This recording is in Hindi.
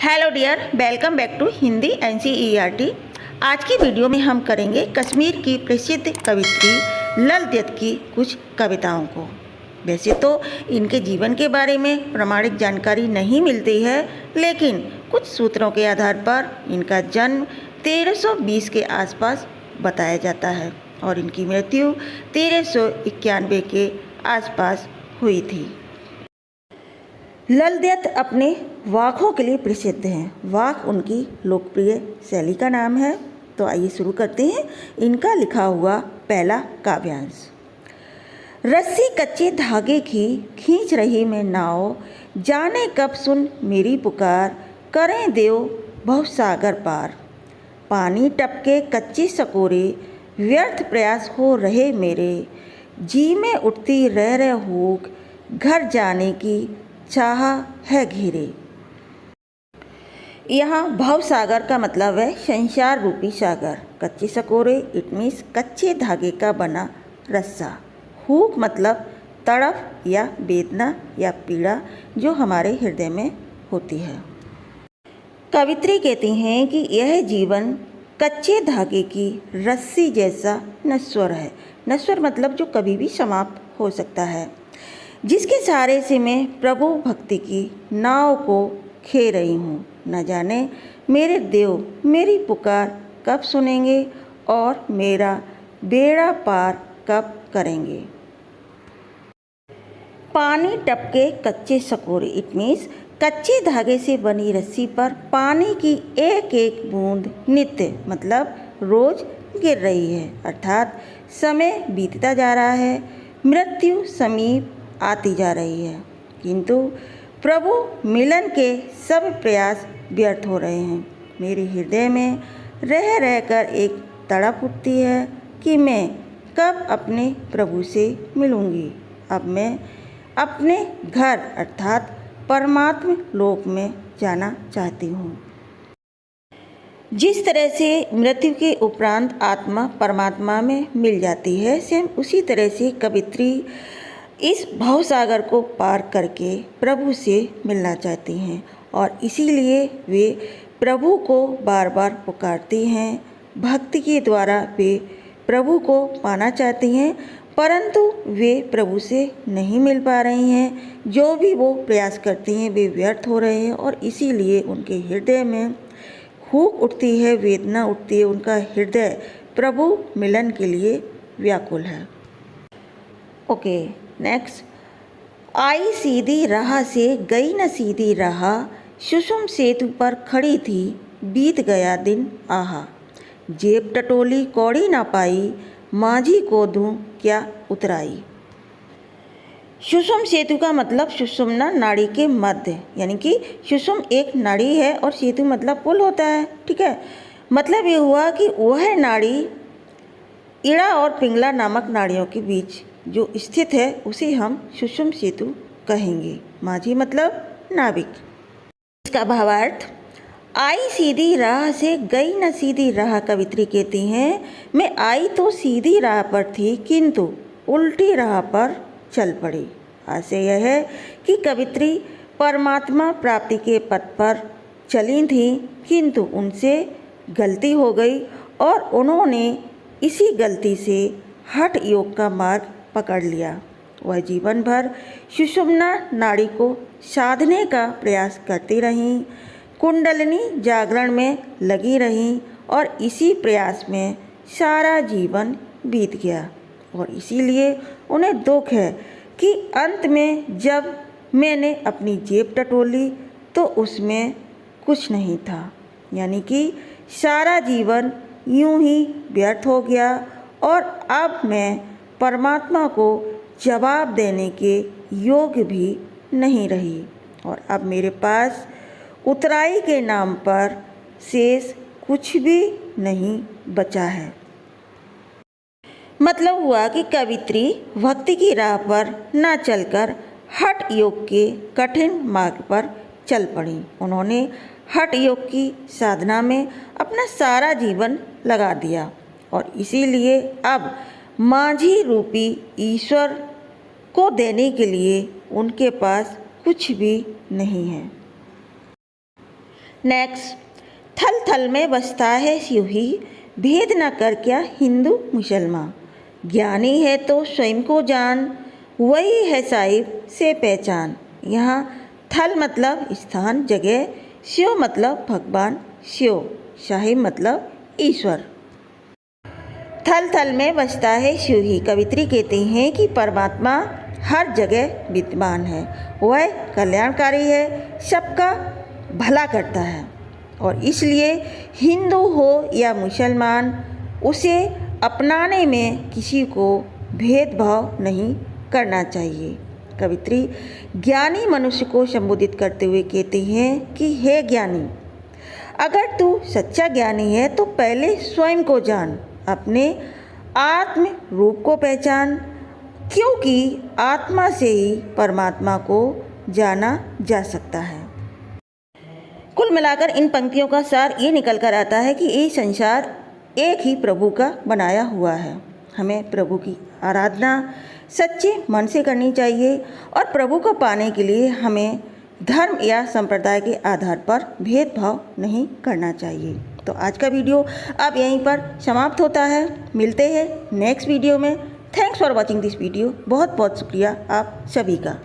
Hello dear, welcome back to Hindi NCERT। आज की वीडियो में हम करेंगे कश्मीर की प्रसिद्ध कवियत्री लल दत्त की कुछ कविताओं को। वैसे तो इनके जीवन के बारे में प्रमाणिक जानकारी नहीं मिलती है, लेकिन कुछ सूत्रों के आधार पर इनका जन्म 1320 के आसपास बताया जाता है और इनकी मृत्यु 1391 के आसपास हुई थी। लल दत्त अपने वाकों के लिए प्रसिद्ध हैं। वाक उनकी लोकप्रिय शैली का नाम है। तो आइए शुरू करते हैं इनका लिखा हुआ पहला काव्यांश। रस्सी कच्चे धागे की खींच रही मैं नाव, जाने कब सुन मेरी पुकार, करें देव भवसागर पार। पानी टपके कच्चे सकोरे, व्यर्थ प्रयास हो रहे मेरे, जी में उठती रह हुक, घर जाने की चाह है घेरे। यहाँ भवसागर का मतलब है संसार रूपी सागर। कच्चे सकोरे इट मीन्स कच्चे धागे का बना रस्सा। हुक मतलब तड़प या वेदना या पीड़ा जो हमारे हृदय में होती है। कवित्री कहती हैं कि यह जीवन कच्चे धागे की रस्सी जैसा नश्वर है। नश्वर मतलब जो कभी भी समाप्त हो सकता है, जिसके सहारे से मैं प्रभु भक्ति की नाव को खे रही हूँ। न जाने मेरे देव मेरी पुकार कब सुनेंगे और मेरा बेड़ा पार कब करेंगे। पानी टपके कच्चे सकोरे इट मीन्स कच्चे धागे से बनी रस्सी पर पानी की एक एक बूंद नित्य मतलब रोज गिर रही है, अर्थात समय बीतता जा रहा है, मृत्यु समीप आती जा रही है, किंतु प्रभु मिलन के सब प्रयास व्यर्थ हो रहे हैं। मेरे हृदय में रह कर एक तड़प उठती है कि मैं कब अपने प्रभु से मिलूंगी। अब मैं अपने घर अर्थात परमात्म लोक में जाना चाहती हूँ। जिस तरह से मृत्यु के उपरांत आत्मा परमात्मा में मिल जाती है, सेम उसी तरह से कवित्री इस भवसागर को पार करके प्रभु से मिलना चाहती हैं और इसीलिए वे प्रभु को बार बार पुकारती हैं। भक्ति के द्वारा वे प्रभु को पाना चाहती हैं, परंतु वे प्रभु से नहीं मिल पा रही हैं। जो भी वो प्रयास करती हैं वे व्यर्थ हो रहे हैं और इसीलिए उनके हृदय में हुक उठती है, वेदना उठती है। उनका हृदय प्रभु मिलन के लिए व्याकुल है। Okay, next. आई सीधी राह से गई न सीधी राह, सुषुम सेतु पर खड़ी थी, बीत गया दिन आहा। जेब टटोली कौड़ी ना पाई, माझी को दूं क्या उतराई। सुषुम सेतु का मतलब सुषुम्ना नाड़ी के मध्य, यानी कि सुषुम एक नाड़ी है और सेतु मतलब पुल होता है, ठीक है। मतलब ये हुआ कि वह नाड़ी इड़ा और पिंगला नामक नाड़ियों के बीच जो स्थित है उसे हम सुषुम सेतु कहेंगे। माझी मतलब नाविक। इसका भावार्थ, आई सीधी राह से गई न सीधी राह। कवित्री कहती हैं मैं आई तो सीधी राह पर थी किंतु उल्टी राह पर चल पड़ी। आशय यह है कि कवित्री परमात्मा प्राप्ति के पथ पर चली थी किंतु उनसे गलती हो गई और उन्होंने इसी गलती से हठ योग का मार्ग पकड़ लिया। वह जीवन भर सुषुम्ना नाड़ी को साधने का प्रयास करती रहीं, कुंडलिनी जागरण में लगी रहीं और इसी प्रयास में सारा जीवन बीत गया। और इसीलिए उन्हें दुख है कि अंत में जब मैंने अपनी जेब टटोली तो उसमें कुछ नहीं था, यानी कि सारा जीवन यूं ही व्यर्थ हो गया और अब मैं परमात्मा को जवाब देने के योग्य भी नहीं रही और अब मेरे पास उतराई के नाम पर शेष कुछ भी नहीं बचा है। मतलब हुआ कि कवित्री भक्ति की राह पर न चलकर हठ योग के कठिन मार्ग पर चल पड़ी। उन्होंने हठ योग की साधना में अपना सारा जीवन लगा दिया और इसीलिए अब माझी रूपी ईश्वर को देने के लिए उनके पास कुछ भी नहीं है। नेक्स्ट, थल थल में बसता है शिव ही, भेद न कर क्या हिंदू मुसलमान। ज्ञानी है तो स्वयं को जान, वही है साहिब से पहचान। यहाँ थल मतलब स्थान जगह, शिव मतलब भगवान शिव, साहिब मतलब ईश्वर। थल थल में बसता है शिव ही, कवित्री कहते हैं कि परमात्मा हर जगह विद्यमान है, वह कल्याणकारी है, सबका भला करता है और इसलिए हिंदू हो या मुसलमान उसे अपनाने में किसी को भेदभाव नहीं करना चाहिए। कवित्री ज्ञानी मनुष्य को संबोधित करते हुए कहते हैं कि हे ज्ञानी, अगर तू सच्चा ज्ञानी है तो पहले स्वयं को जान, अपने आत्म रूप को पहचान, क्योंकि आत्मा से ही परमात्मा को जाना जा सकता है। कुल मिलाकर इन पंक्तियों का सार ये निकल कर आता है कि ये संसार एक ही प्रभु का बनाया हुआ है। हमें प्रभु की आराधना सच्चे मन से करनी चाहिए और प्रभु को पाने के लिए हमें धर्म या संप्रदाय के आधार पर भेदभाव नहीं करना चाहिए। तो आज का वीडियो अब यहीं पर समाप्त होता है। मिलते हैं नेक्स्ट वीडियो में। Thanks for watching this video. बहुत बहुत शुक्रिया आप सभी का।